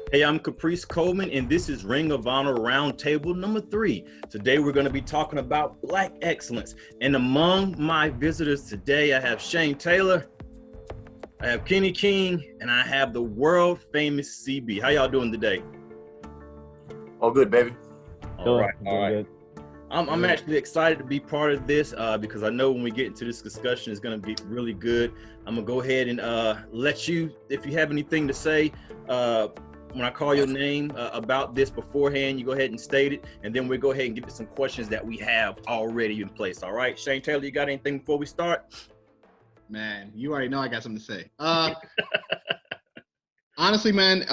Hey, I'm Caprice Coleman, and this is Ring of Honor Roundtable number 3. Today, we're going to be talking about Black excellence. And among my visitors today, I have Shane Taylor, I have Kenny King, and I have the world famous CB. How y'all doing today? All good, baby. All right. I'm actually excited to be part of this because I know when we get into this discussion, it's going to be really good. I'm going to go ahead and let you, if you have anything to say, when I call your name about this beforehand, you go ahead and state it, and then we'll go ahead and get to some questions that we have already in place. All right, Shane Taylor, you got anything before we start? Man, you already know I got something to say. Honestly, man,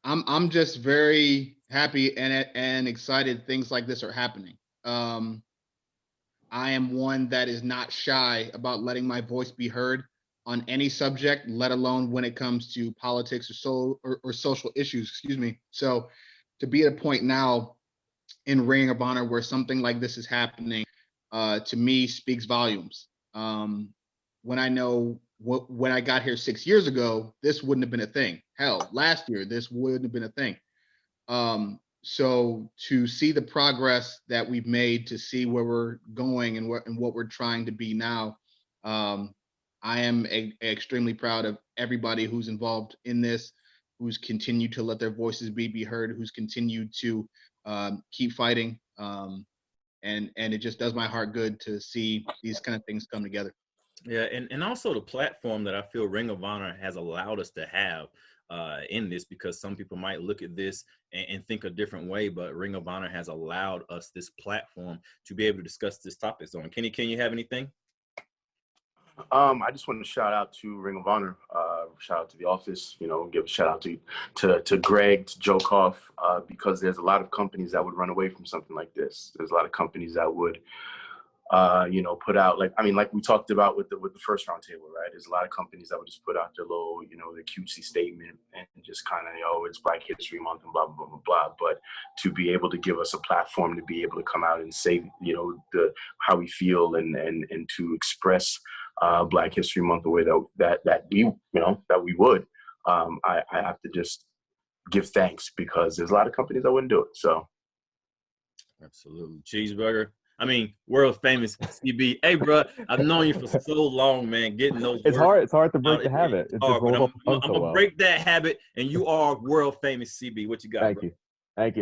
I'm just very happy and excited things like this are happening. I am one that is not shy about letting my voice be heard on any subject, let alone when it comes to politics or social issues, excuse me. So to be at a point now in Ring of Honor where something like this is happening, to me speaks volumes. When I know when I got here 6 years ago, this wouldn't have been a thing. Hell, last year, this wouldn't have been a thing. So to see the progress that we've made, to see where we're going and what we're trying to be now, I am extremely proud of everybody who's involved in this, who's continued to let their voices be heard, who's continued to keep fighting. And it just does my heart good to see these kind of things come together. Yeah, and also the platform that I feel Ring of Honor has allowed us to have in this, because some people might look at this and think a different way, but Ring of Honor has allowed us this platform to be able to discuss this topic. So, Kenny, can you have anything? I just want to shout out to Ring of Honor, shout out to the office, give a shout out to Greg, to Joe Koff, because there's a lot of companies that would run away from something like this. There's a lot of companies that would, put out, like we talked about with the first roundtable, right? There's a lot of companies that would just put out their little, their cutesy statement and just kind of, it's Black History Month and blah, blah, blah, blah. But to be able to give us a platform to be able to come out and say, how we feel and to express Black History Month the way that we would, I have to just give thanks, because there's a lot of companies that wouldn't do it. So, absolutely, Cheeseburger. World famous CB. Hey, bro, I've known you for so long, man. Getting those. It's hard to break the habit. It's hard, I'm gonna break that habit, and you are world famous CB. What you got? Thank you. Like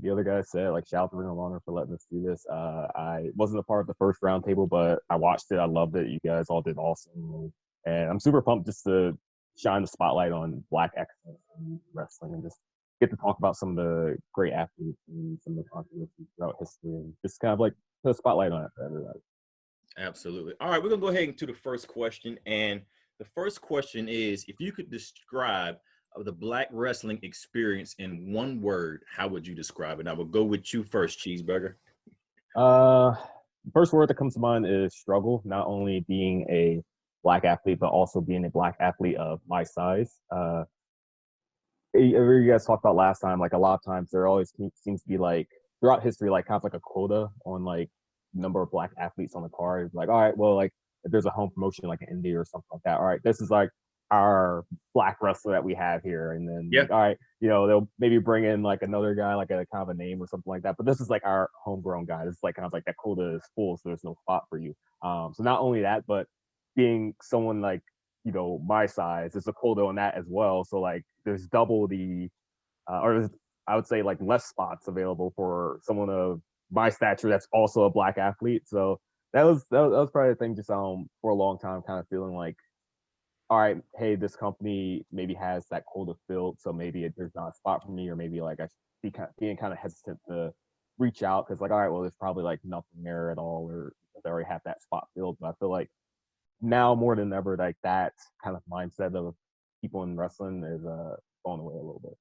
the other guy said, shout out to Ring of Honor for letting us do this. I wasn't a part of the first roundtable, but I watched it. I loved it. You guys all did awesome, and I'm super pumped just to shine the spotlight on Black excellence in wrestling and just get to talk about some of the great athletes and some of the controversies throughout history, and just kind of put a spotlight on it for everybody. Absolutely. All right, we're gonna go ahead into the first question, and the first question is: if you could describe the Black wrestling experience in one word, how would you describe it? I will go with you first, Cheeseburger. First word that comes to mind is struggle. Not only being a Black athlete, but also being a Black athlete of my size. You guys talked about last time, a lot of times there always seems to be throughout history, kind of a quota on number of Black athletes on the card. All right, well, if there's a home promotion like in India or something like that, all right, this is our Black wrestler that we have here, and then all right, they'll maybe bring in another guy, a kind of a name or something like that, but this is our homegrown guy. This is kind of that quota is full, so there's no spot for you. So not only that, but being someone my size, there's a quota on that as well. So there's double the, or I would say less spots available for someone of my stature that's also a Black athlete. So that was probably the thing, just for a long time, kind of feeling all right, hey, this company maybe has that quota filled, so maybe there's not a spot for me, or maybe I should be being kind of hesitant to reach out because all right, well, there's probably nothing there at all, or they already have that spot filled. But I feel now more than ever, that kind of mindset of people in wrestling is going away a little bit.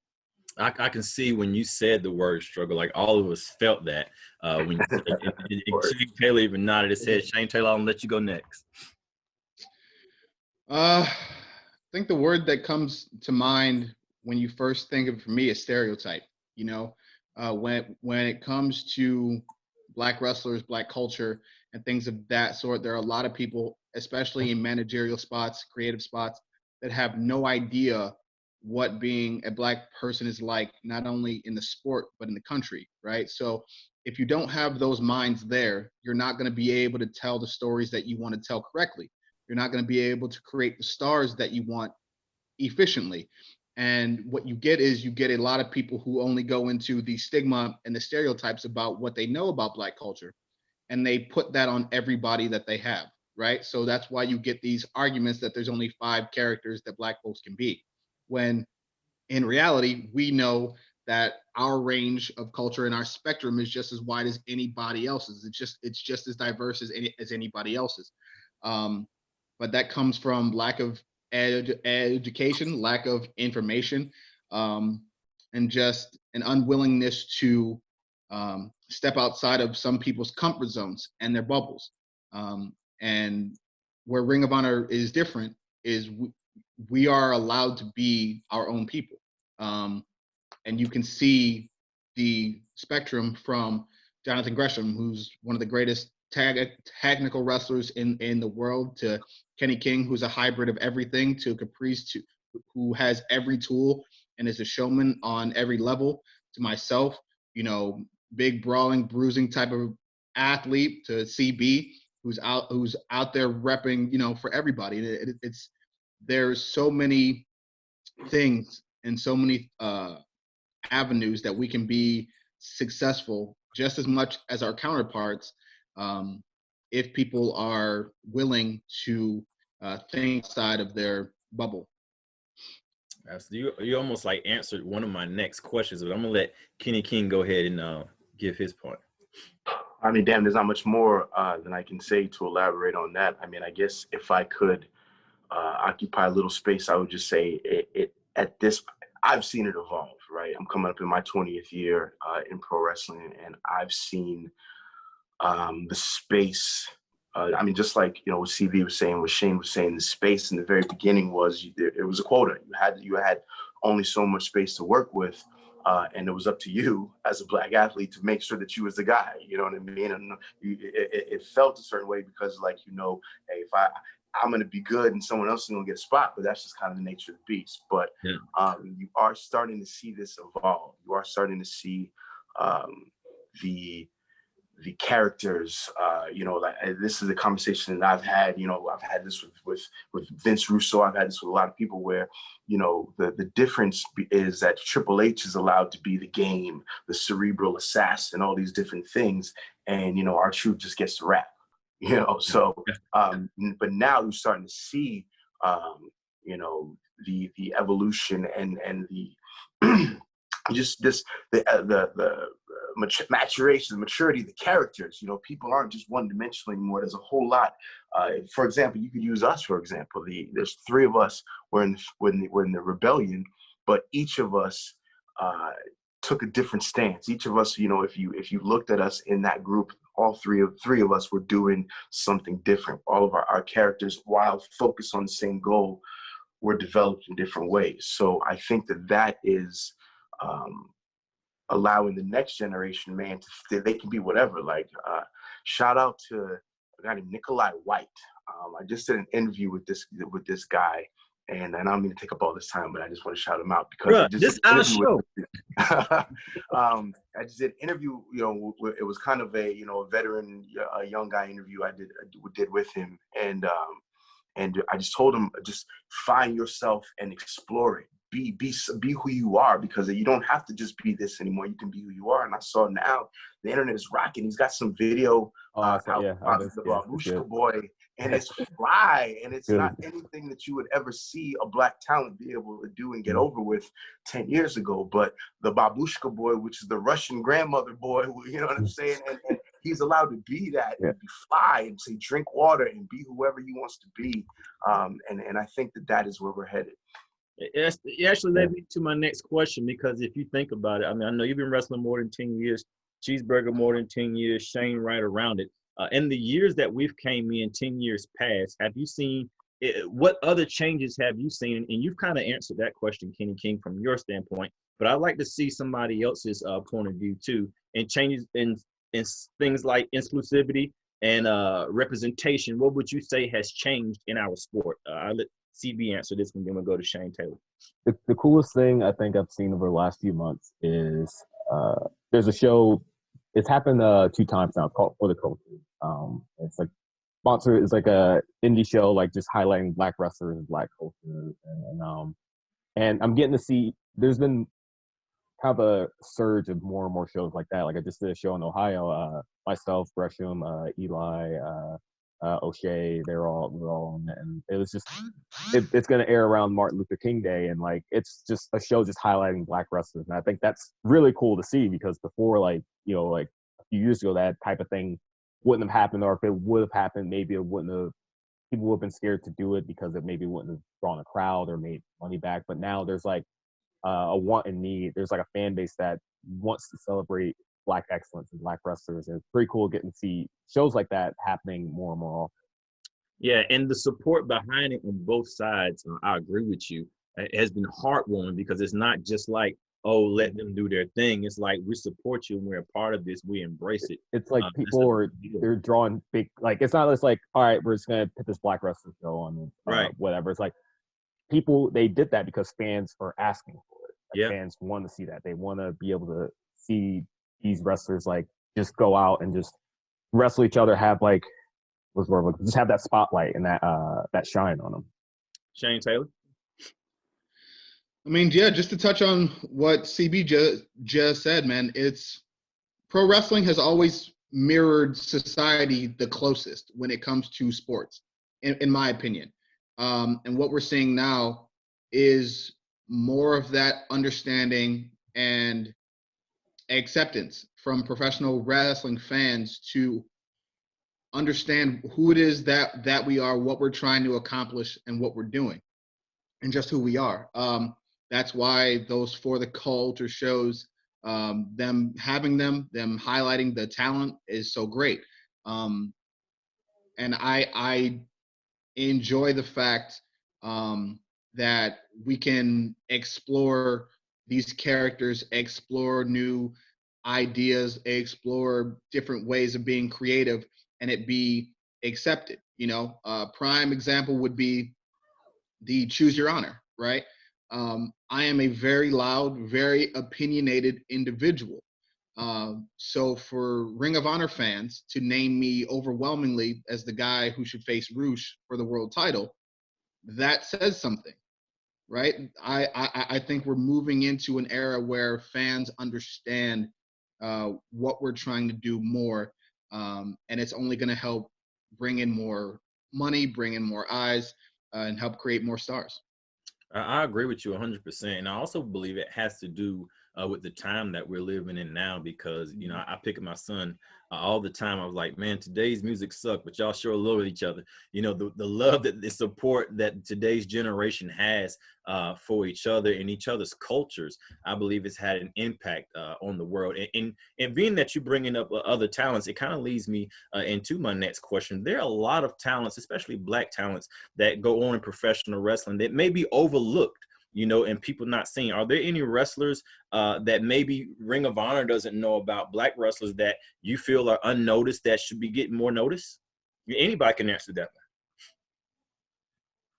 I can see when you said the word struggle, all of us felt that when you said it. Shane Taylor even nodded his head. Shane Taylor, I'll let you go next. I think the word that comes to mind when you first think of it for me is stereotype. When it comes to Black wrestlers, Black culture, and things of that sort, there are a lot of people, especially in managerial spots, creative spots, that have no idea what being a Black person is like, not only in the sport, but in the country, right? So if you don't have those minds there, you're not going to be able to tell the stories that you want to tell correctly. You're not going to be able to create the stars that you want efficiently. And what you get is you get a lot of people who only go into the stigma and the stereotypes about what they know about Black culture, and they put that on everybody that they have, right? So that's why you get these arguments that there's only 5 characters that Black folks can be, when in reality, we know that our range of culture and our spectrum is just as wide as anybody else's. It's just as diverse as anybody else's. But that comes from lack of education, lack of information, and just an unwillingness to step outside of some people's comfort zones and their bubbles. And where Ring of Honor is different is we are allowed to be our own people. And you can see the spectrum from Jonathan Gresham, who's one of the greatest technical wrestlers in the world, to Kenny King, who's a hybrid of everything, to Caprice, who has every tool and is a showman on every level, to myself, big brawling, bruising type of athlete, to CB, who's out there repping, for everybody. There's so many things and so many avenues that we can be successful just as much as our counterparts, if people are willing to think outside of their bubble. You almost like answered one of my next questions, but I'm gonna let Kenny King go ahead and give his part. I mean, damn, there's not much more than I can say to elaborate on that. I mean, I guess if I could occupy a little space, I would just say I've seen it evolve, right? I'm coming up in my 20th year in pro wrestling, and I've seen the space. I mean, just like, what CV was saying, what Shane was saying, the space in the very beginning it was a quota. You had only so much space to work with, and it was up to you as a Black athlete to make sure that you was the guy. You know what I mean? And it felt a certain way because, like, hey, if I'm going to be good and someone else is going to get a spot, but that's just kind of the nature of the beast. But you are starting to see this evolve. You are starting to see the characters, this is a conversation that I've had, I've had this with Vince Russo. I've had this with a lot of people where, the difference is that Triple H is allowed to be the game, the cerebral assassin, all these different things. And, R-Truth just gets to rap. So, but now we're starting to see, the evolution and the just the maturation, the maturity of the characters. People aren't just one dimensional anymore. There's a whole lot. For example, you could use us. For example, there's 3 of us. We're in the rebellion, but each of us took a different stance. Each of us, if you looked at us in that group, all three of us were doing something different. All of our characters, while focused on the same goal, were developed in different ways. So I think that is allowing the next generation, man, they can be whatever. Like, shout out to a guy named Nikolai White. I just did an interview with this guy, and I don't mean to take up all this time, but I just want to shout him out because this our show. I just did an interview. It was kind of a veteran, a young guy interview I did with him, and I just told him, just find yourself and explore it. Be who you are, because you don't have to just be this anymore. You can be who you are. And I saw now the internet is rocking. He's got some video about the Babushka Boy, and it's fly, and it's not anything that you would ever see a Black talent be able to do and get over with 10 years ago. But the Babushka Boy, which is the Russian grandmother boy, you know what I'm saying? And he's allowed to be that and be fly and say drink water and be whoever he wants to be. And I think that is where we're headed. It actually led me to my next question, because if you think about it, I mean, I know you've been wrestling more than 10 years, Cheeseburger more than 10 years, Shane right around it. In the years that we've came in, 10 years past, have you seen, what other changes have you seen? And you've kind of answered that question, Kenny King, from your standpoint, but I'd like to see somebody else's point of view too, and changes in things like exclusivity and representation. What would you say has changed in our sport? I'll let CB answer this one, then we'll go to Shane Taylor. The coolest thing I think I've seen over the last few months is there's a show. It's happened 2 times now. It's called For the Culture. It's like sponsor is like a indie show, like just highlighting Black wrestlers and Black culture, and I'm getting to see. There's been kind of a surge of more and more shows like that. Like I just did a show in Ohio. Myself, Gresham, Eli, O'Shea, we're all on it, and it was just it's going to air around Martin Luther King Day, and like it's just a show just highlighting Black wrestlers, and I think that's really cool to see because before, like like a few years ago, that type of thing wouldn't have happened, or if it would have happened, maybe it wouldn't have. People would have been scared to do it because it maybe wouldn't have drawn a crowd or made money back. But now there's like a want and need. There's like a fan base that wants to celebrate Black excellence and Black wrestlers. And it's pretty cool getting to see shows like that happening more and more often. Yeah, and the support behind it on both sides, I agree with you, it has been heartwarming because it's not just like, oh, let them do their thing. It's like, we support you and we're a part of this. We embrace it. It's like they're drawing big, like, it's not just like, all right, we're just going to put this Black wrestling show on, right? Whatever. It's like they did that because fans are asking for it. Like, fans want to see that. They want to be able to see these wrestlers, like, just go out and just wrestle each other, have, like, just have that spotlight and that shine on them. Shane Taylor? I mean, yeah, just to touch on what CB just said, man, it's pro wrestling has always mirrored society the closest when it comes to sports, in my opinion. And what we're seeing now is more of that understanding and acceptance from professional wrestling fans to understand who it is that we are, what we're trying to accomplish, and what we're doing, and just who we are. That's why those For the Culture shows, them highlighting the talent is so great. And I enjoy the fact that we can explore these characters, explore new ideas, explore different ways of being creative, and it be accepted. Prime example would be the Choose Your Honor, right? I am a very loud, very opinionated individual. So for Ring of Honor fans to name me overwhelmingly as the guy who should face Roosh for the world title, that says something, right? I think we're moving into an era where fans understand what we're trying to do more, and it's only going to help bring in more money, bring in more eyes, and help create more stars. I agree with you 100%. And I also believe it has to do with the time that we're living in now, because, I pick up my son all the time. I was like, man, today's music sucks, but y'all sure love each other. The love, the support that today's generation has for each other and each other's cultures, I believe it's had an impact on the world. And being that you're bringing up other talents, it kind of leads me into my next question. There are a lot of talents, especially Black talents, that go on in professional wrestling that may be overlooked, and people not seeing. Are there any wrestlers that maybe Ring of Honor doesn't know about, Black wrestlers that you feel are unnoticed that should be getting more notice? Anybody can answer that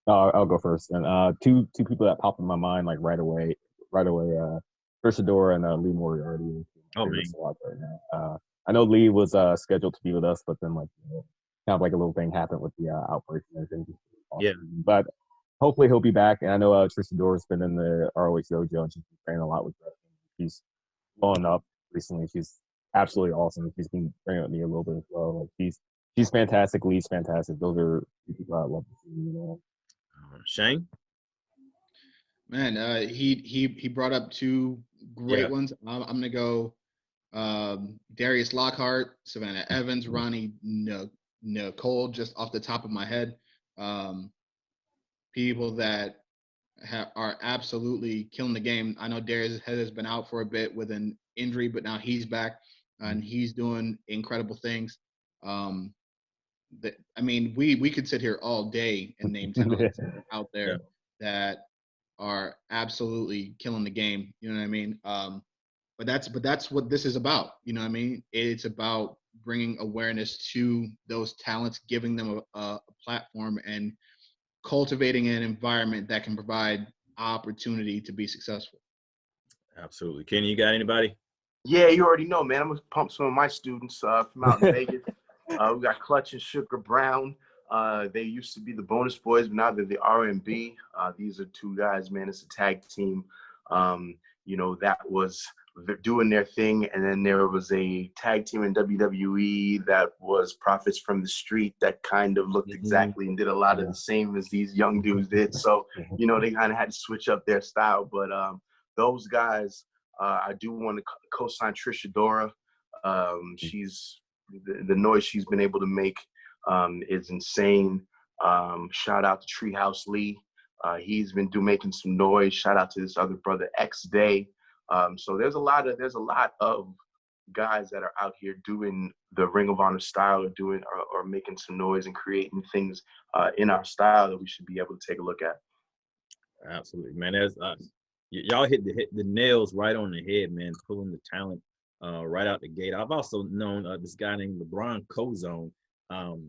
one. I'll go first. And two people that pop in my mind like right away. Trish Adora and Lee Moriarty. Oh, man. Right now. I know Lee was scheduled to be with us, but then kind of like a little thing happened with the outbreak and everything. Yeah. But hopefully he'll be back. And I know Trish Adora's been in the ROH Dojo, and she's been training a lot with wrestling. She's blowing up recently. She's absolutely awesome. She's been training with me a little bit as well. Like she's fantastic. Lee's fantastic. Those are people I love to see. Shane? Man, he brought up two great ones. I'm gonna go Darius Lockhart, Savannah Evans, Ronnie Nicole, just off the top of my head. People that are absolutely killing the game. I know Darius has been out for a bit with an injury, but now he's back and he's doing incredible things. We could sit here all day and name talents out there that are absolutely killing the game. You know what I mean? But that's what this is about. You know what I mean? It's about bringing awareness to those talents, giving them a platform, and cultivating an environment that can provide opportunity to be successful. Absolutely. Kenny, you got anybody? Yeah, you already know, man. I'm going to pump some of my students from out in Vegas. We got Clutch and Sugar Brown. They used to be the Bonus Boys, but now they're the R&B. These are two guys, man. It's a tag team. That was doing their thing. And then there was a tag team in WWE that was Profits from the Street that kind of looked exactly and did a lot of the same as these young dudes did. So, they kind of had to switch up their style. But those guys, I do want to co-sign Trisha Dora. She's the noise she's been able to make is insane. Shout out to Treehouse Lee. He's been making some noise. Shout out to this other brother, X Day. So there's a lot of guys that are out here doing the Ring of Honor style, or making some noise and creating things in our style that we should be able to take a look at. Absolutely, man. Y'all hit the nails right on the head, man. Pulling the talent right out the gate. I've also known this guy named LeBron Cozone. I know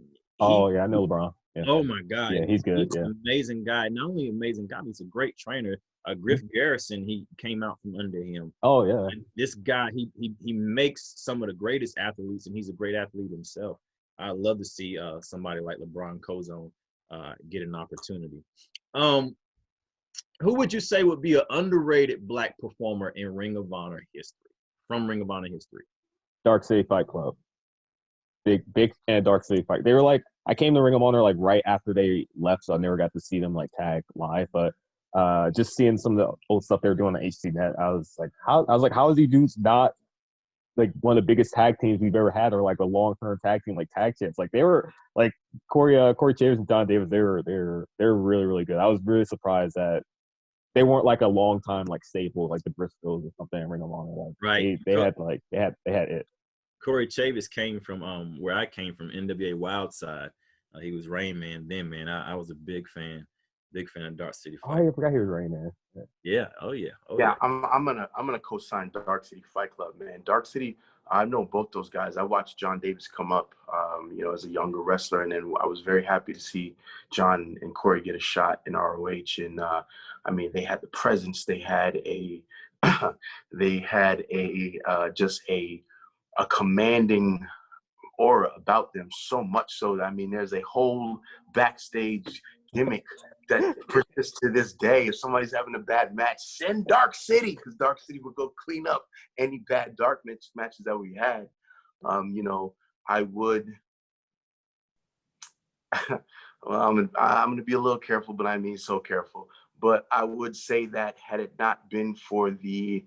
LeBron. Yeah. Oh my God. Yeah, he's good. He's an amazing guy. Not only an amazing guy, he's a great trainer. Griff Garrison, he came out from under him. Oh yeah. And this guy, he makes some of the greatest athletes, and he's a great athlete himself. I love to see somebody like LeBron Cozone get an opportunity. Who would you say would be an underrated Black performer in Ring of Honor history? From Ring of Honor history. Dark City Fight Club. Big fan of Dark City Fight. They were like, I came to Ring of Honor like right after they left, so I never got to see them like tag live. But just seeing some of the old stuff they were doing on HCNet, I was like, how is these dudes not like one of the biggest tag teams we've ever had, or like a long-term tag team, like tag champs? Like they were like Corey Chambers and Don Davis. They're really, really good. I was really surprised that they weren't like a long time like staple like the Briscoes or something in Ring of Honor. Like, right. They had it. Corey Chavis came from where I came from, NWA Wildside. He was Rain Man then, man. I was a big fan of Dark City Fight. Oh, I forgot he was Rain Man. Yeah. Oh yeah. I'm gonna co-sign Dark City Fight Club, man. Dark City. I know both those guys. I watched John Davis come up, as a younger wrestler, and then I was very happy to see John and Corey get a shot in ROH. And they had the presence. They had just a commanding aura about them, so much so that there's a whole backstage gimmick that persists to this day. If somebody's having a bad match, send Dark City, because Dark City would go clean up any bad dark matches that we had. I would. Well, I'm gonna be a little careful, but I mean so careful. But I would say that had it not been for the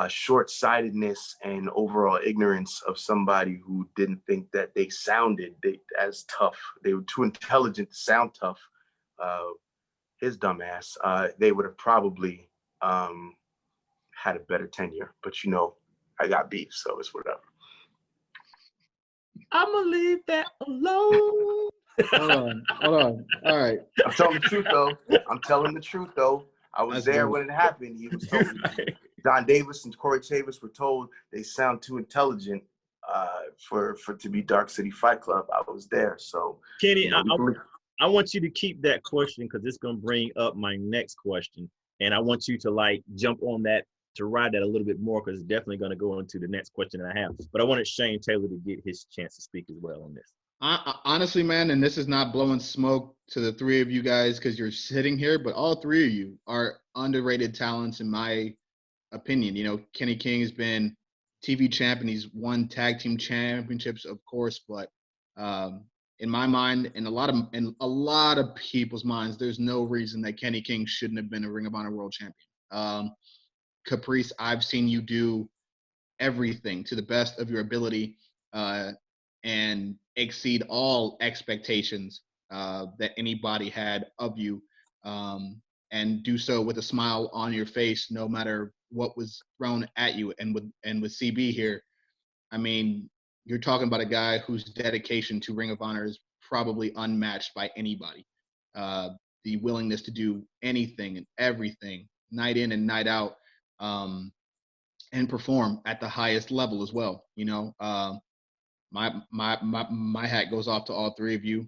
short-sightedness and overall ignorance of somebody who didn't think that they sounded as tough, they were too intelligent to sound tough, his dumb ass, they would have probably had a better tenure. But I got beef, so it's whatever. I'm gonna leave that alone. Hold on. All right. I'm telling the truth, though. I was there when it happened. He was told. Don Davis and Corey Chavis were told they sound too intelligent for to be Dark City Fight Club. I was there, so Kenny, I want you to keep that question, because it's gonna bring up my next question, and I want you to jump on that to ride that a little bit more, because it's definitely gonna go into the next question that I have. But I wanted Shane Taylor to get his chance to speak as well on this. Honestly, man, and this is not blowing smoke to the three of you guys because you're sitting here, but all three of you are underrated talents in my opinion. Kenny King has been TV champ and he's won tag team championships, of course, but in my mind, in a lot of people's minds, there's no reason that Kenny King shouldn't have been a Ring of Honor world champion. Caprice, I've seen you do everything to the best of your ability and exceed all expectations that anybody had of you, and do so with a smile on your face, no matter what was thrown at you. And with CB here, you're talking about a guy whose dedication to Ring of Honor is probably unmatched by anybody. The willingness to do anything and everything, night in and night out, and perform at the highest level as well. My hat goes off to all three of you.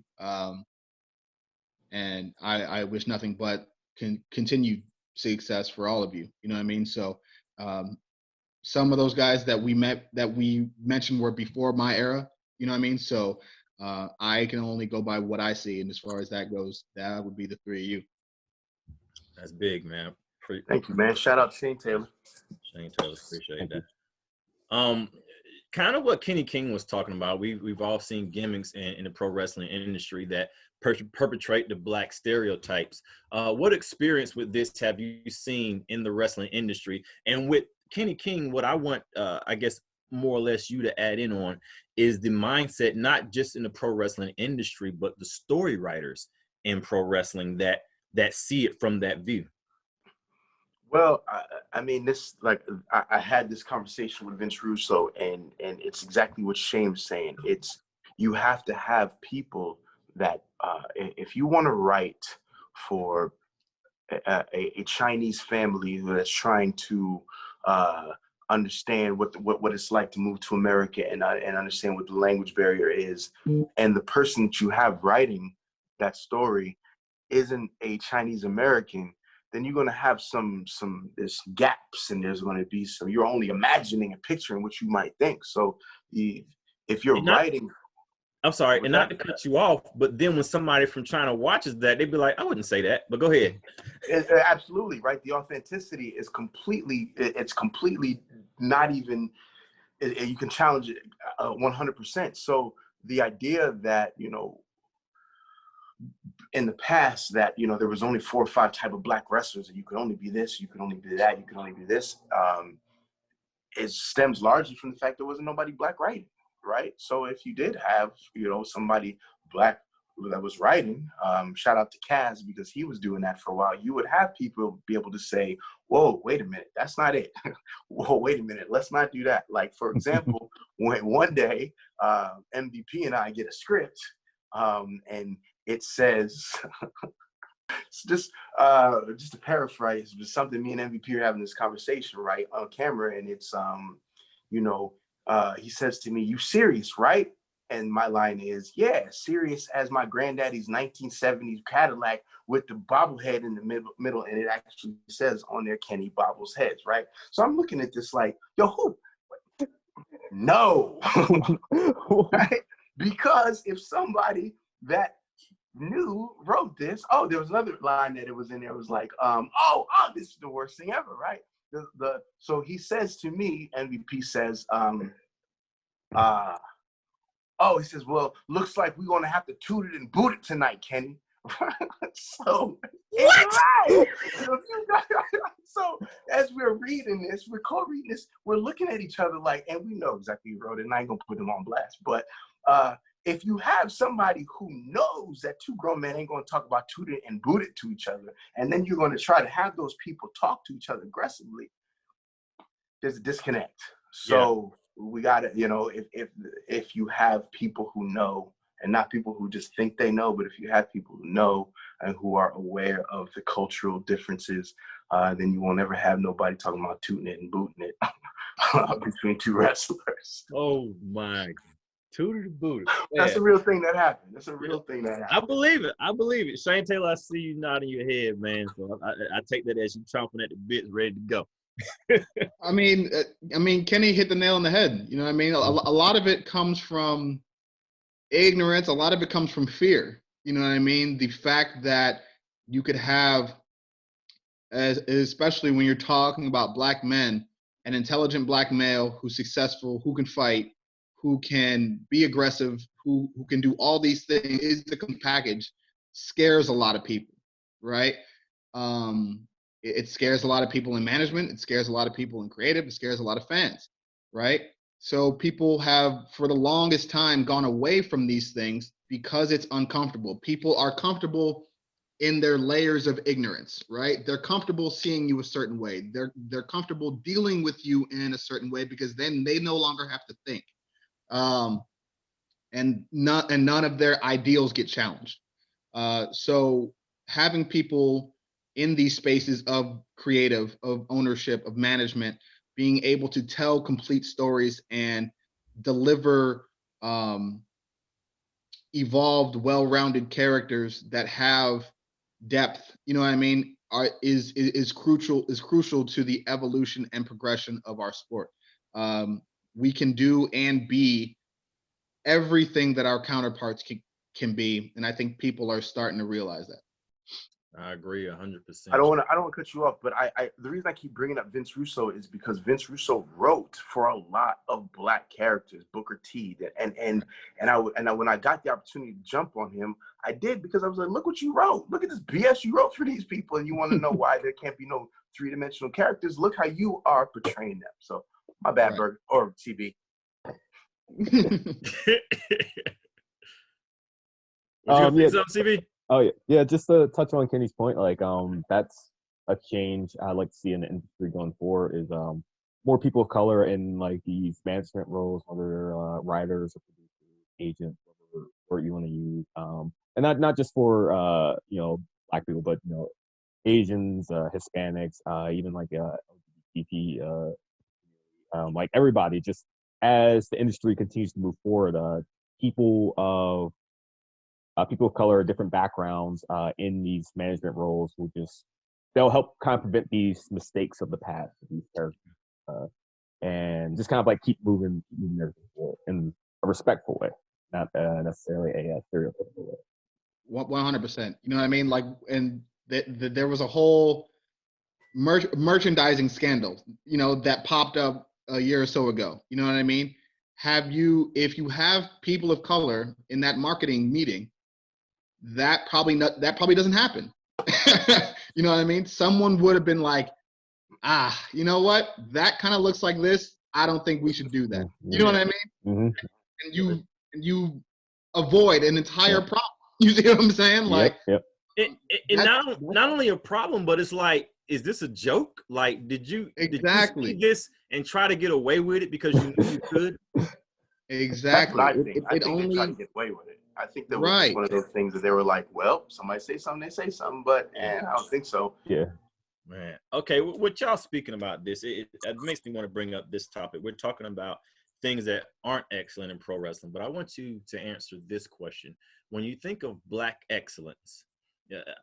And I wish nothing but continued success for all of you. You know what I mean? So some of those guys that we mentioned were before my era. You know what I mean? So I can only go by what I see, and as far as that goes, that would be the three of you. That's big, man. Thank you, man. Shout out to Shane Taylor. Shane Taylor, appreciate that. Kind of what Kenny King was talking about. We've all seen gimmicks in the pro wrestling industry that perpetrate the black stereotypes. What experience with this have you seen in the wrestling industry? And with Kenny King, what I want, I guess, more or less you to add in on is the mindset, not just in the pro wrestling industry, but the story writers in pro wrestling that see it from that view. Well, I mean, I had this conversation with Vince Russo, and it's exactly what Shane's saying. You have to have people that, if you want to write for a Chinese family that's trying to understand what it's like to move to America and understand what the language barrier is, and the person that you have writing that story isn't a Chinese American, then you're going to have there's gaps, and there's going to be you're only imagining a picture in what you might think. So if you're writing. I'm sorry, and not to cut you off, but then when somebody from China watches that, they'd be like, I wouldn't say that, but go ahead. Absolutely, right? The authenticity is completely not even, you can challenge it 100%. So the idea that, in the past that, there was only 4 or 5 type of black wrestlers, and you could only be this, you could only be that, you could only be this. It stems largely from the fact there wasn't nobody black writing, right? So if you did have, somebody black that was writing, shout out to Kaz, because he was doing that for a while, you would have people be able to say, whoa, wait a minute, that's not it. Whoa, wait a minute, let's not do that. Like, for example, when one day MVP and I get a script, and it says, just to paraphrase, but something me and MVP are having this conversation, right, on camera, and it's, he says to me, "You serious, right?" And my line is, "Yeah, serious as my granddaddy's 1970s Cadillac with the bobblehead in the middle," and it actually says on there, "Kenny Bobble's Heads," right? So I'm looking at this like, yo, who? No, right? Because if somebody that wrote this, there was another line that it was in there. It was like, this is the worst thing ever, right? So he says to me, MVP says, he says, "Well, looks like we're gonna have to toot it and boot it tonight, Kenny." So it's right. So as we're reading this, we're co-reading this, we're looking at each other like, and we know exactly who wrote it, and I ain't gonna put them on blast, but if you have somebody who knows that two grown men ain't going to talk about toot it and boot it to each other, and then you're going to try to have those people talk to each other aggressively, there's a disconnect. So we got to, if you have people who know, and not people who just think they know, but if you have people who know and who are aware of the cultural differences, then you won't ever have nobody talking about tooting it and booting it between two wrestlers. Oh my God. Tooter to booter. That's a real thing that happened. That's a real thing that happened. I believe it. Shane Taylor, I see you nodding your head, man. So I take that as you chomping at the bits, ready to go. I mean, Kenny hit the nail on the head. You know what I mean? A lot of it comes from ignorance. A lot of it comes from fear. You know what I mean? The fact that you could have, especially when you're talking about black men, an intelligent black male who's successful, who can fight, who can be aggressive, who can do all these things, is the complete package, scares a lot of people, right? It scares a lot of people in management. It scares a lot of people in creative. It scares a lot of fans, right? So people have, for the longest time, gone away from these things because it's uncomfortable. People are comfortable in their layers of ignorance, right? They're comfortable seeing you a certain way. They're comfortable dealing with you in a certain way because then they no longer have to think. And none of their ideals get challenged. So having people in these spaces of creative, of ownership, of management, being able to tell complete stories and deliver evolved, well-rounded characters that have depth, you know what I mean, is crucial to the evolution and progression of our sport. We can do and be everything that our counterparts can be, and I think people are starting to realize that. I agree 100%. I don't want to cut you off, but the reason I keep bringing up Vince Russo is because Vince Russo wrote for a lot of black characters, Booker T, and when I got the opportunity to jump on him, I did, because I was like, look what you wrote, look at this BS you wrote for these people, and you want to know why there can't be no three-dimensional characters. Look how you are portraying them. So my bad, Berg or TB. CB? Oh yeah. Just to touch on Kenny's point, like that's a change I'd like to see in the industry going forward, is more people of color in like these management roles, whether they're writers or producers, agents, whatever word you want to use, and not just for black people, but Asians, Hispanics, even like LGBT, like everybody. Just as the industry continues to move forward, people of color, different backgrounds in these management roles they'll help kind of prevent these mistakes of the past, these characters, and just kind of like keep moving everything forward in a respectful way, not necessarily a stereotypical way. 100%. You know what I mean? Like, and there was a whole merchandising scandal, that popped up a year or so ago. You know what I mean? If you have people of color in that marketing meeting, that probably doesn't happen. You know what I mean? Someone would have been like, you know what? That kind of looks like this. I don't think we should do that. You know what I mean? Mm-hmm. And you avoid an entire problem. You see what I'm saying? Like, yep. Not only a problem, but it's like, is this a joke? Like, did you see this and try to get away with it because you knew you could? Exactly. That's what I think. I think they tried to get away with it. I think that was just one of those things that they were like, well, somebody say something, they say something, but I don't think so. Yeah. Man. Okay, what y'all speaking about this, it makes me want to bring up this topic. We're talking about things that aren't excellent in pro wrestling, but I want you to answer this question. When you think of black excellence,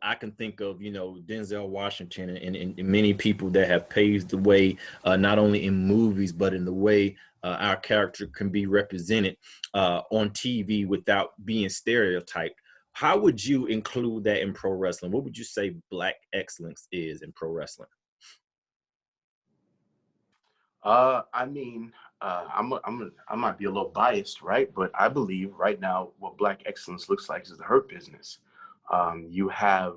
I can think of, Denzel Washington and many people that have paved the way, not only in movies, but in the way our character can be represented on TV without being stereotyped. How would you include that in pro wrestling? What would you say black excellence is in pro wrestling? I might be a little biased, right? But I believe right now what black excellence looks like is the Hurt Business. You have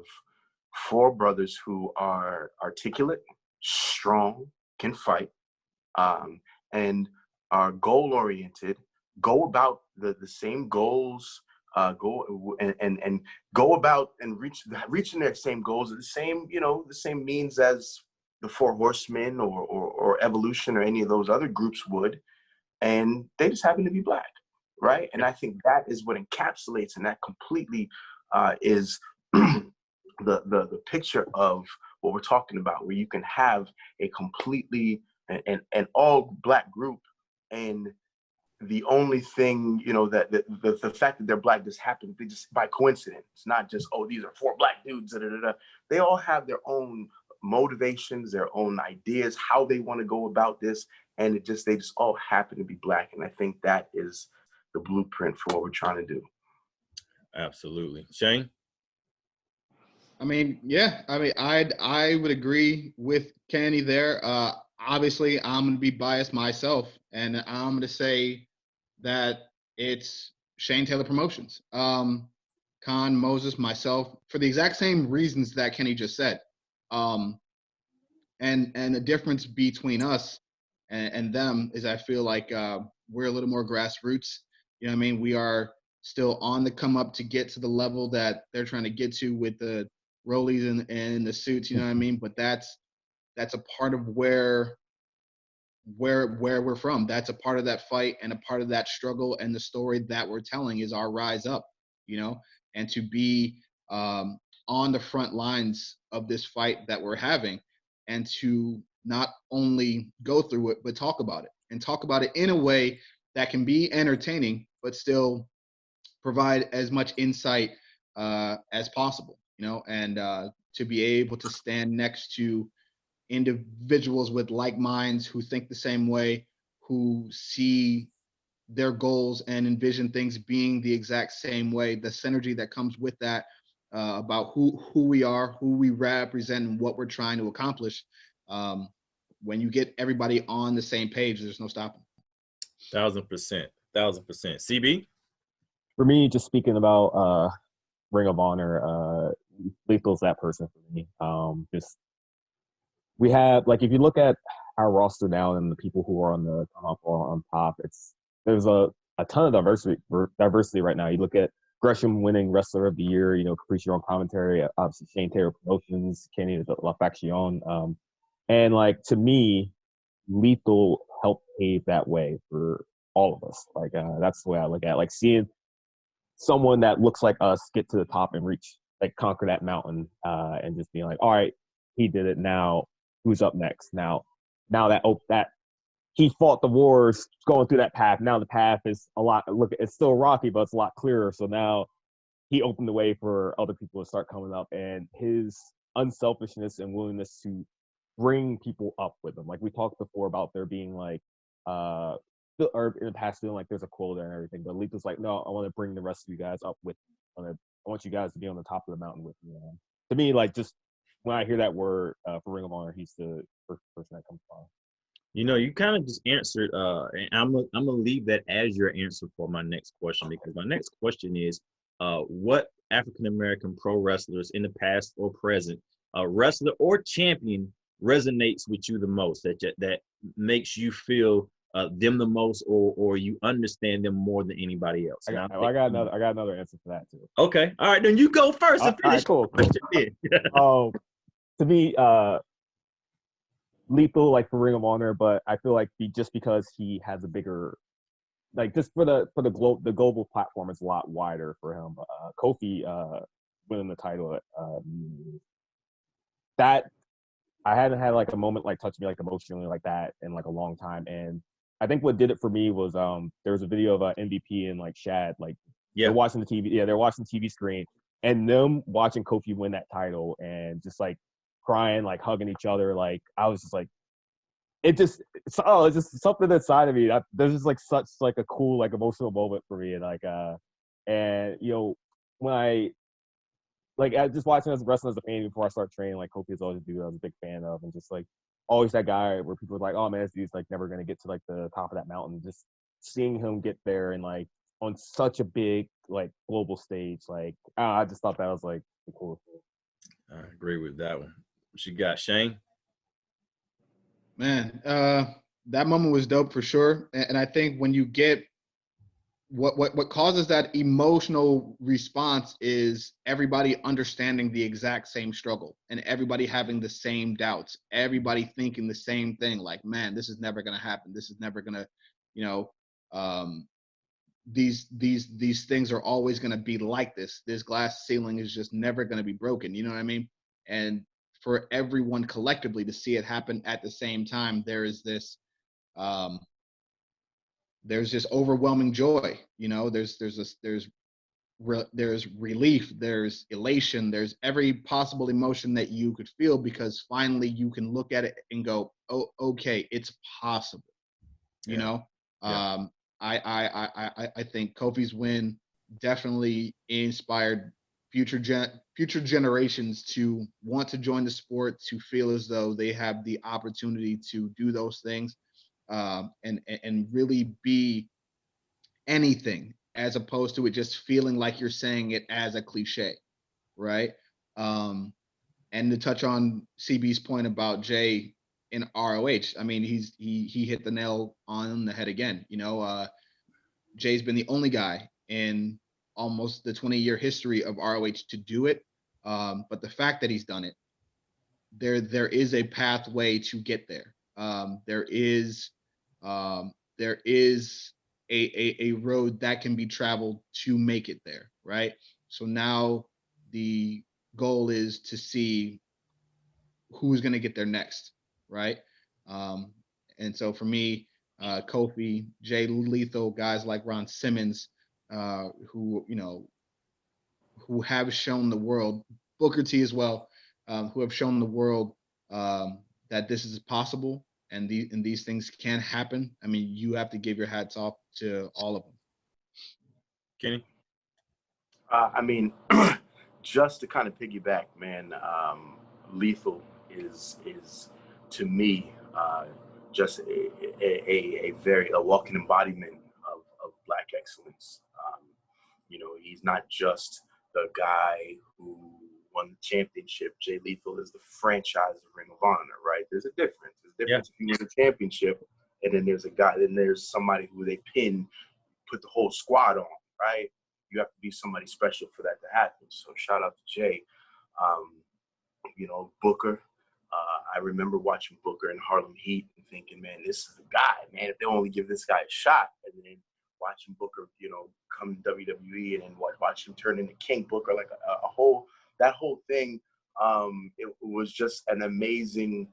4 brothers who are articulate, strong, can fight, and are goal-oriented, go about the same goals, go about and reaching their same goals, the same means as the 4 Horsemen or Evolution or any of those other groups would, and they just happen to be black, right? And I think that is what encapsulates, and that completely is the picture of what we're talking about, where you can have a completely an all black group, and the only thing, that the fact that they're black just happened just by coincidence. It's not just, these are 4 black dudes. They all have their own motivations, their own ideas, how they want to go about this, and they just all happen to be black. And I think that is the blueprint for what we're trying to do. Absolutely. Shane? I would agree with Kenny there. Obviously, I'm going to be biased myself, and I'm going to say that it's Shane Taylor Promotions. Khan, Moses, myself, for the exact same reasons that Kenny just said. And the difference between us and them is I feel like we're a little more grassroots. You know what I mean? We are still on the come up to get to the level that they're trying to get to with the rollies and the suits, you know what I mean? But that's a part of where we're from. That's a part of that fight and a part of that struggle, and the story that we're telling is our rise up, and to be on the front lines of this fight that we're having, and to not only go through it, but talk about it in a way that can be entertaining, but still provide as much insight as possible, and to be able to stand next to individuals with like minds who think the same way, who see their goals and envision things being the exact same way, the synergy that comes with that, about who we are, who we represent, and what we're trying to accomplish. When you get everybody on the same page, there's no stopping. 1000%. CB? For me, just speaking about Ring of Honor, Lethal's that person for me. We have, like, if you look at our roster now and the people who are on the top, there's a ton of diversity right now. You look at Gresham winning Wrestler of the Year, Capriccio on commentary, obviously Shane Taylor Promotions, Kenny La Faction. And, like, to me, Lethal helped pave that way for all of us. Like, that's the way I look at it. Like, seeing someone that looks like us get to the top and reach, like, conquer that mountain, and just being like, all right, he did it. Now who's up next? Now that he fought the wars going through that path. Now the path is it's still rocky, but it's a lot clearer. So now he opened the way for other people to start coming up, and his unselfishness and willingness to bring people up with him. Like we talked before about there being like, or in the past feeling like there's a quota and everything, but Lethal's like, no, I want to bring the rest of you guys up with me. I want you guys to be on the top of the mountain with me. To me, like, just when I hear that word for Ring of Honor, he's the first person that comes to mind. You kind of just answered, and I'm gonna leave that as your answer for my next question, because my next question is, what African American pro wrestlers in the past or present, wrestler or champion, resonates with you the most, that makes you feel them the most, or you understand them more than anybody else? I got another answer for that too. Okay, all right, then you go first and finish. All right, cool. To me, Lethal, like, for Ring of Honor, but I feel like just because he has a bigger, like, just for the global platform is a lot wider for him. Kofi winning the title, that I hadn't had like a moment like touch me like emotionally like that in like a long time. And I think what did it for me was there was a video of MVP and like Shad, like, they're watching the TV, they're watching the TV screen, and them watching Kofi win that title and just like crying, like hugging each other. Like, I was just like, it's just something inside of me. There's just like such like a cool, like, emotional moment for me. And like, and when I just watching as wrestling as a fan before I start training, like, Kofi is always a dude I was a big fan of, and just like always that guy where people are like, oh man, this dude's like never gonna get to like the top of that mountain. Just seeing him get there and like on such a big like global stage, like, I just thought that was like the coolest thing. I agree with that one. What you got, Shane? Man, that moment was dope for sure. And I think when you get what causes that emotional response is everybody understanding the exact same struggle and everybody having the same doubts, everybody thinking the same thing, like, man, this is never going to happen. This is never going to, these things are always going to be like this. This glass ceiling is just never going to be broken. You know what I mean? And for everyone collectively to see it happen at the same time, there's this overwhelming joy. There's relief, there's elation, there's every possible emotion that you could feel, because finally you can look at it and go, oh, okay, it's possible. I think Kofi's win definitely inspired future generations to want to join the sport, to feel as though they have the opportunity to do those things, and really be anything, as opposed to it just feeling like you're saying it as a cliche, right? And to touch on CB's point about Jay in ROH, I mean, he hit the nail on the head again. Jay's been the only guy in almost the 20-year history of ROH to do it. But the fact that he's done it, there is a pathway to get there. There is a road that can be traveled to make it there, right? So now the goal is to see who's going to get there next, right? And so for me, Kofi, Jay Lethal, guys like Ron Simmons, who have shown the world, Booker T as well, who have shown the world that this is possible and these things can happen. I mean, you have to give your hats off to all of them. Kenny? I mean, just to kind of piggyback, man, Lethal is to me just a walking embodiment of Black excellence. He's not just the guy who won the championship. Jay Lethal is the franchise of Ring of Honor, right? There's a difference. There's a difference if you win a championship and then there's somebody who they put the whole squad on, right? You have to be somebody special for that to happen. So shout out to Jay. Booker. I remember watching Booker in Harlem Heat and thinking, man, this is the guy, man. If they only give this guy a shot. And then watching Booker, come to WWE and then watch him turn into King Booker, like that whole thing. It was just an amazing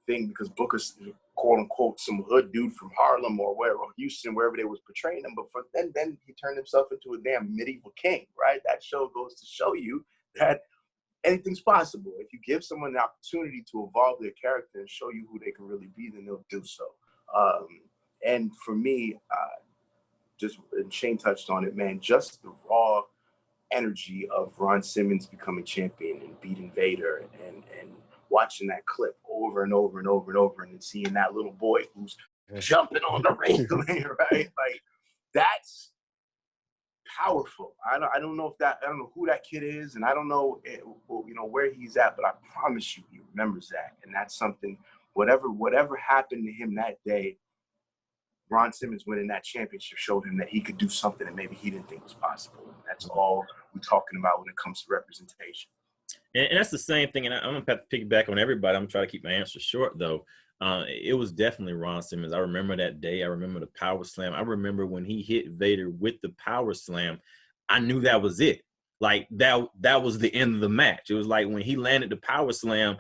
thing because Booker's quote unquote some hood dude from Harlem or Houston, wherever they was portraying him. But then he turned himself into a damn medieval king, right? That show goes to show you that anything's possible. If you give someone the opportunity to evolve their character and show you who they can really be, then they'll do so. And for me, and Shane touched on it, man, just the raw energy of Ron Simmons becoming champion and beating Vader and watching that clip over and over and over and over and then seeing that little boy who's jumping on the railing, right? Like, that's powerful. I don't know who that kid is, and I don't know where he's at, but I promise you he remembers that. And that's something, whatever happened to him that day, Ron Simmons winning that championship showed him that he could do something that maybe he didn't think was possible. And that's all we're talking about when it comes to representation. And that's the same thing. And I'm going to have to piggyback on everybody. I'm going to try to keep my answer short, though. It was definitely Ron Simmons. I remember that day. I remember the power slam. I remember when he hit Vader with the power slam, I knew that was it. Like, that was the end of the match. It was like when he landed the power slam,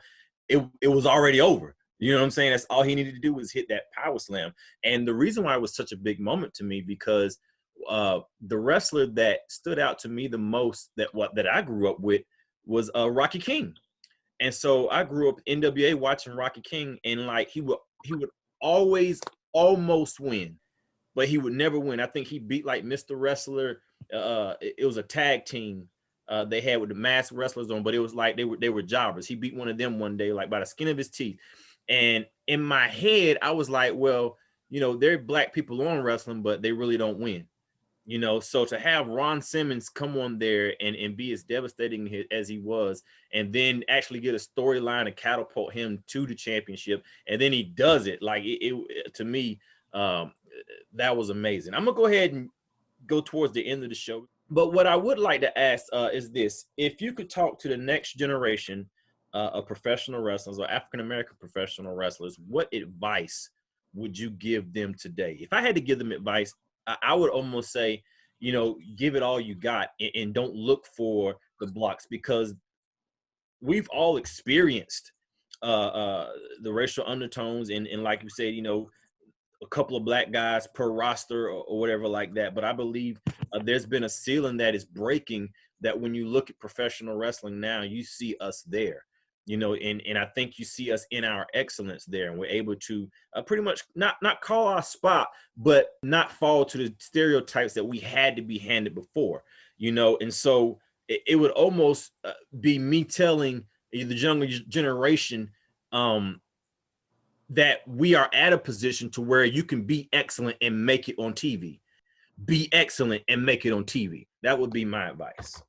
it was already over. You know what I'm saying? That's all he needed to do was hit that power slam. And the reason why it was such a big moment to me, because the wrestler that stood out to me the most that I grew up with was Rocky King. And so I grew up NWA watching Rocky King, and like he would always almost win, but he would never win. I think he beat like Mr. Wrestler. It was a tag team they had with the masked wrestlers on, but it was like they were jobbers. He beat one of them one day, like by the skin of his teeth. And in my head, I was like, well, they're Black people on wrestling, but they really don't win. So to have Ron Simmons come on there and be as devastating as he was, and then actually get a storyline to catapult him to the championship, and then he does it, like it to me, that was amazing. I'm gonna go ahead and go towards the end of the show, but what I would like to ask is this: if you could talk to the next generation of professional wrestlers or African-American professional wrestlers, what advice would you give them today? If I had to give them advice, I would almost say, give it all you got and don't look for the blocks, because we've all experienced the racial undertones and like you said, a couple of Black guys per roster or whatever like that. But I believe there's been a ceiling that is breaking, that when you look at professional wrestling now, you see us there. And I think you see us in our excellence there, and we're able to pretty much not call our spot, but not fall to the stereotypes that we had to be handed before, and so it would almost be me telling the younger generation that we are at a position to where you can be excellent and make it on TV. Be excellent and make it on TV. That would be my advice.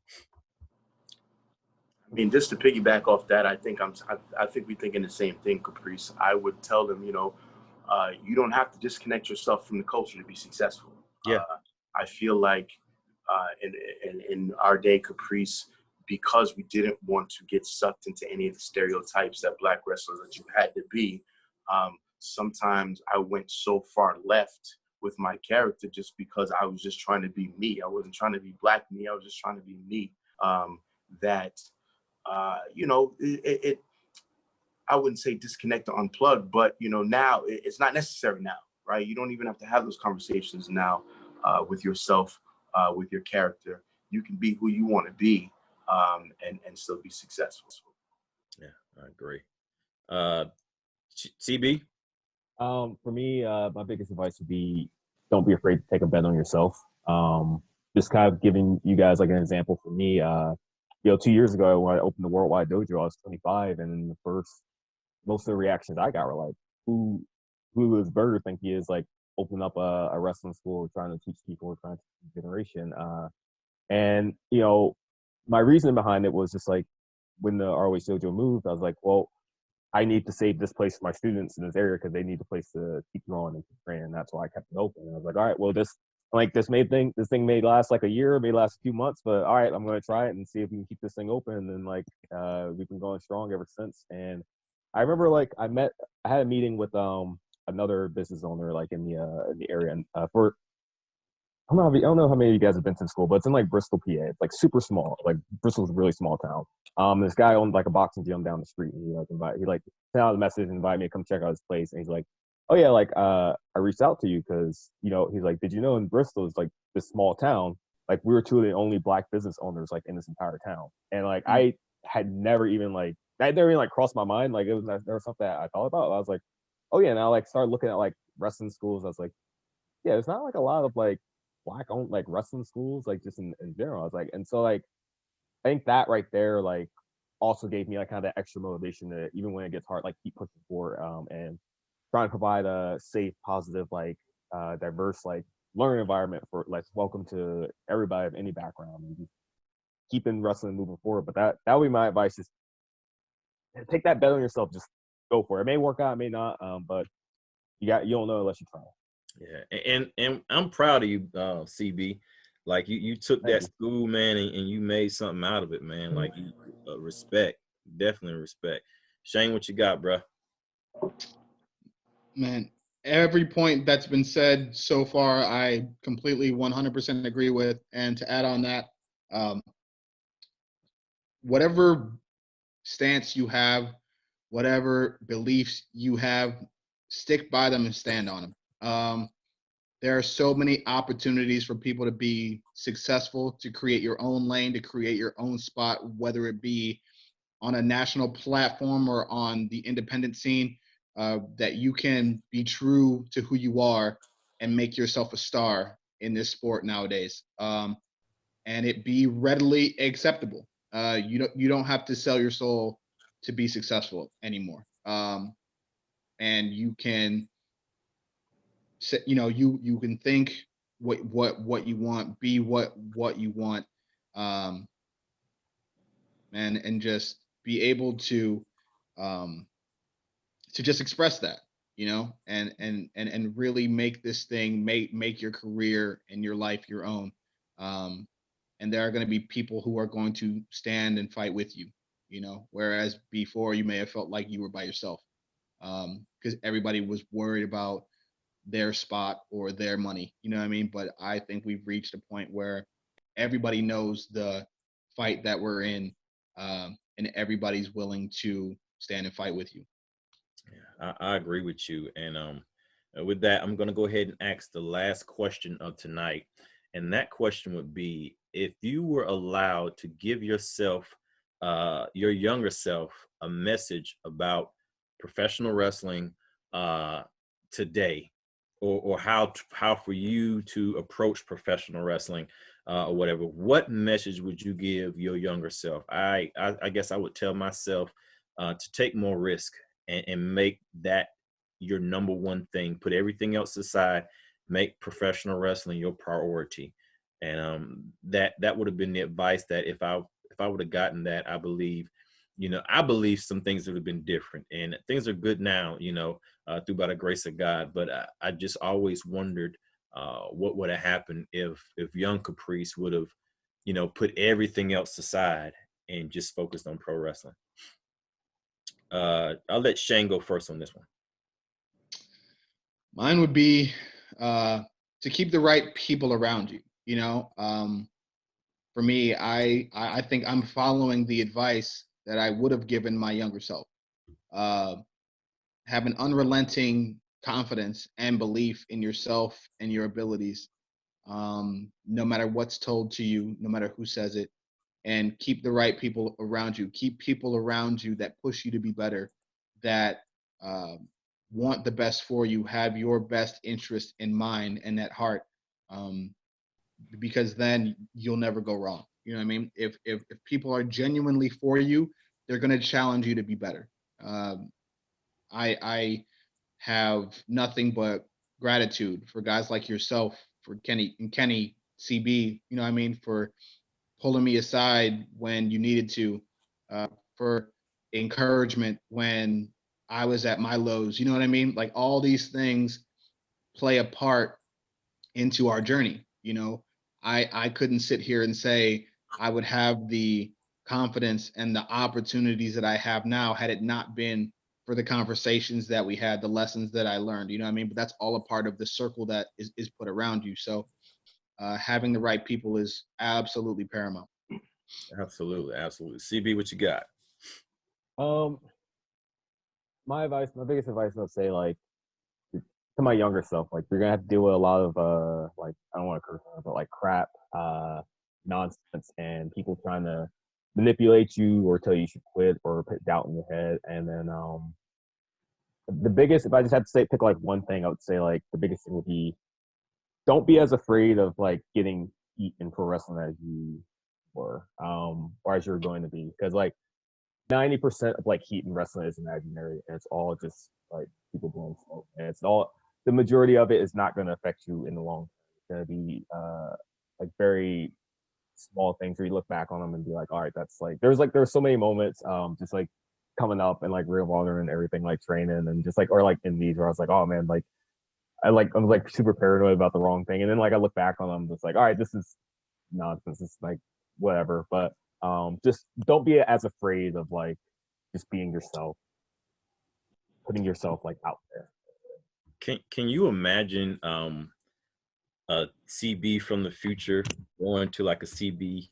I mean, just to piggyback off that, I think we're thinking the same thing, Caprice. I would tell them, you don't have to disconnect yourself from the culture to be successful. Yeah. I feel like in our day, Caprice, because we didn't want to get sucked into any of the stereotypes that Black wrestlers that you had to be, sometimes I went so far left with my character just because I was just trying to be me. I wasn't trying to be Black me. I was just trying to be me. I wouldn't say disconnect or unplug, but now it's not necessary now, right? You don't even have to have those conversations now with yourself with your character, you can be who you want to be and still be successful. Yeah, I agree. CB? For me, my biggest advice would be don't be afraid to take a bet on yourself. Just kind of giving you guys like an example for me. 2 years ago when I opened the Worldwide Dojo, I was 25, and most of the reactions I got were like, "Who does Burger think he is? Like opening up a wrestling school, trying to teach people, trying to teach generation." And my reason behind it was just like when the ROH Dojo moved, I was like, well, I need to save this place for my students in this area because they need a place to keep growing and keep training. And that's why I kept it open. And I was like, all right, well, this thing may last like a year, may last a few months, but all right, I'm going to try it and see if we can keep this thing open. And then we've been going strong ever since. And I remember I had a meeting with another business owner like in the area for I don't know how many of you guys have been to the school, but it's in like Bristol, PA. It's like super small. Like Bristol's a really small town. This guy owned like a boxing gym down the street, and he sent out a message and invited me to come check out his place. And he's like, "Oh yeah, I reached out to you because he's like, did you know in Bristol it's like this small town, like we were two of the only black business owners like in this entire town, and like I had never even crossed my mind, like it was never something that I thought about. I was like, oh yeah, and I started looking at like wrestling schools. I was like, yeah, there's not like a lot of like black owned like wrestling schools like just in general. I was like, and so like I think that right there like also gave me like kind of that extra motivation to even when it gets hard, like keep pushing forward and trying to provide a safe, positive, like diverse like learning environment for like welcome to everybody of any background and just keeping wrestling moving forward. But that would be my advice, is take that bet on yourself, just go for it. It may work out, it may not, but you don't know unless you try. Yeah, and I'm proud of you, CB. Like you took that school, man, and you made something out of it, man. Like you respect, definitely respect. Shane, what you got, bro? Man, every point that's been said so far, I completely 100% agree with. And to add on that, whatever stance you have, whatever beliefs you have, stick by them and stand on them. There are so many opportunities for people to be successful, to create your own lane, to create your own spot, whether it be on a national platform or on the independent scene, that you can be true to who you are and make yourself a star in this sport nowadays. And it be readily acceptable. You don't have to sell your soul to be successful anymore. And you can, you can think what you want, be what you want, and just be able to just express that, and really make this thing, make your career and your life your own. And there are going to be people who are going to stand and fight with you, whereas before you may have felt like you were by yourself, because everybody was worried about their spot or their money, you know what I mean? But I think we've reached a point where everybody knows the fight that we're in, and everybody's willing to stand and fight with you. Yeah, I agree with you. And with that, I'm going to go ahead and ask the last question of tonight. And that question would be, if you were allowed to give yourself, your younger self, a message about professional wrestling today, or how for you to approach professional wrestling or whatever, what message would you give your younger self? I guess I would tell myself to take more risk and make that your number one thing. Put everything else aside. Make professional wrestling your priority. And that would have been the advice that if I would have gotten that, I believe some things would have been different, and things are good now, through by the grace of God. But I just always wondered what would have happened if young Caprice would have, put everything else aside and just focused on pro wrestling. I'll let Shane go first on this one. Mine would be to keep the right people around you. For me, I think I'm following the advice that I would have given my younger self. Have an unrelenting confidence and belief in yourself and your abilities. no matter what's told to you, no matter who says it, and keep the right people around you. Keep people around you that push you to be better, that want the best for you, have your best interest in mind and at heart, because then you'll never go wrong. You know what I mean? If people are genuinely for you, they're going to challenge you to be better. I have nothing but gratitude for guys like yourself, for Kenny CB, you know what I mean, for pulling me aside when you needed to, for encouragement when I was at my lows, you know what I mean? Like, all these things play a part into our journey. You know, I couldn't sit here and say I would have the confidence and the opportunities that I have now had it not been for the conversations that we had, the lessons that I learned, you know what I mean? But that's all a part of the circle that is put around you. So having the right people is absolutely paramount. Absolutely. CB, what you got? My biggest advice, I'd say, like, to my younger self, like, you're gonna have to deal with a lot of like, I don't want to curse, but like crap, nonsense, and people trying to manipulate you or tell you should quit or put doubt in your head. And then the biggest, if I just had to say, pick like one thing, I would say, like, the biggest thing would be, don't be as afraid of like getting eaten for wrestling as you were, or as you're going to be, because like 90% of like heat in wrestling is imaginary, and it's all just like people blowing smoke, and it's all, the majority of it is not going to affect you in the long term. It's going to be like very small things where you look back on them and be like, all right, that's like, there's so many moments just like coming up and like Ring of Honor and everything, like training and just like, or like in these where I was like, oh man, like I was like super paranoid about the wrong thing, and then like I look back on them, just like, all right, this is nonsense, it's like whatever. But just don't be as afraid of like just being yourself, putting yourself like out there. Can you imagine a CB from the future going to like a CB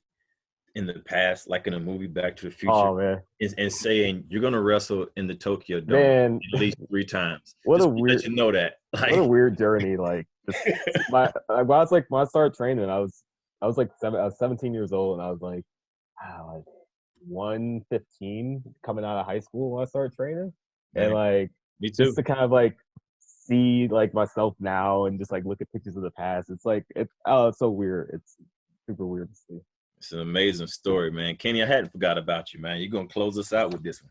in the past, like in a movie Back to the Future, oh man, and saying you're gonna wrestle in the Tokyo Dome man, at least 3 times? What just a weird, let you know that. Like, what a weird journey. Like, when I started training, I was 17 years old, and I was like, wow, like 115 coming out of high school when I started training. Man, and like me too. Just to kind of like see like myself now and just like look at pictures of the past, it's like it's so weird. It's super weird to see. It's an amazing story, man. Kenny, I hadn't forgot about you, man. You're gonna close us out with this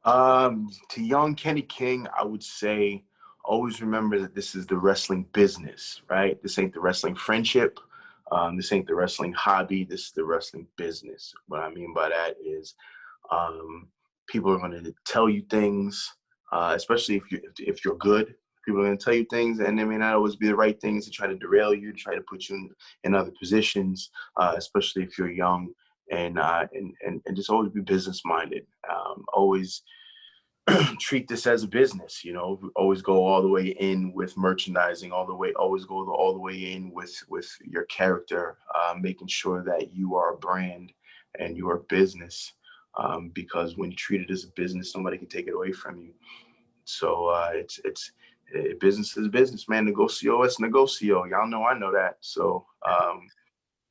one. To young Kenny King, I would say, always remember that this is the wrestling business, right? This ain't the wrestling friendship. This ain't the wrestling hobby. This is the wrestling business. What I mean by that is, people are going to tell you things, especially if you're good. People are going to tell you things, and they may not always be the right things, to try to derail you, to try to put you in other positions, especially if you're young, and just always be business minded. Always treat this as a business, you know. Always go all the way in with merchandising, always go all the way in with your character, making sure that you are a brand and you are a business, because when you treat it as a business, nobody can take it away from you. So it's business is business, man. Negocio es negocio. Y'all know I know that. So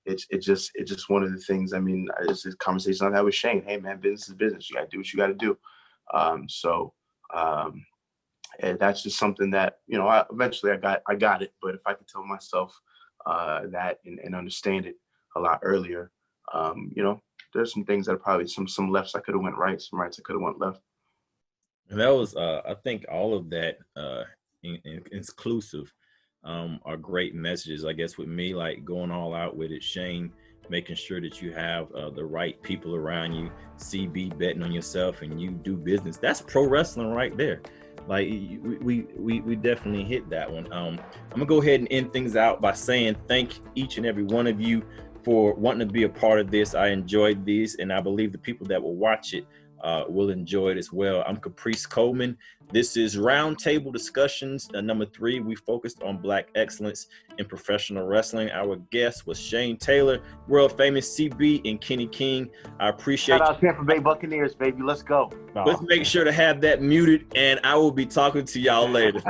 it's just one of the things. I mean, it's a conversation I've had with Shane. Hey man, business is business. You gotta do what you gotta do. And that's just something that, you know, eventually I got it. But if I could tell myself that and understand it a lot earlier, you know, there's some things that are probably some lefts I could have went right, some rights I could have went left. And that was, I think, all of that inclusive are great messages. I guess with me, like going all out with it, Shane, making sure that you have the right people around you, CB betting on yourself, and you do business. That's pro wrestling right there. Like we definitely hit that one. I'm gonna go ahead and end things out by saying thank each and every one of you for wanting to be a part of this. I enjoyed this, and I believe the people that will watch it will enjoy it as well. I'm Caprice Coleman. This is Roundtable Discussions, number 3. We focused on Black excellence in professional wrestling. Our guest was Shane Taylor, world famous CB, and Kenny King. I appreciate Shout out Tampa Bay Buccaneers, baby. Let's go. Let's make sure to have that muted, and I will be talking to y'all later.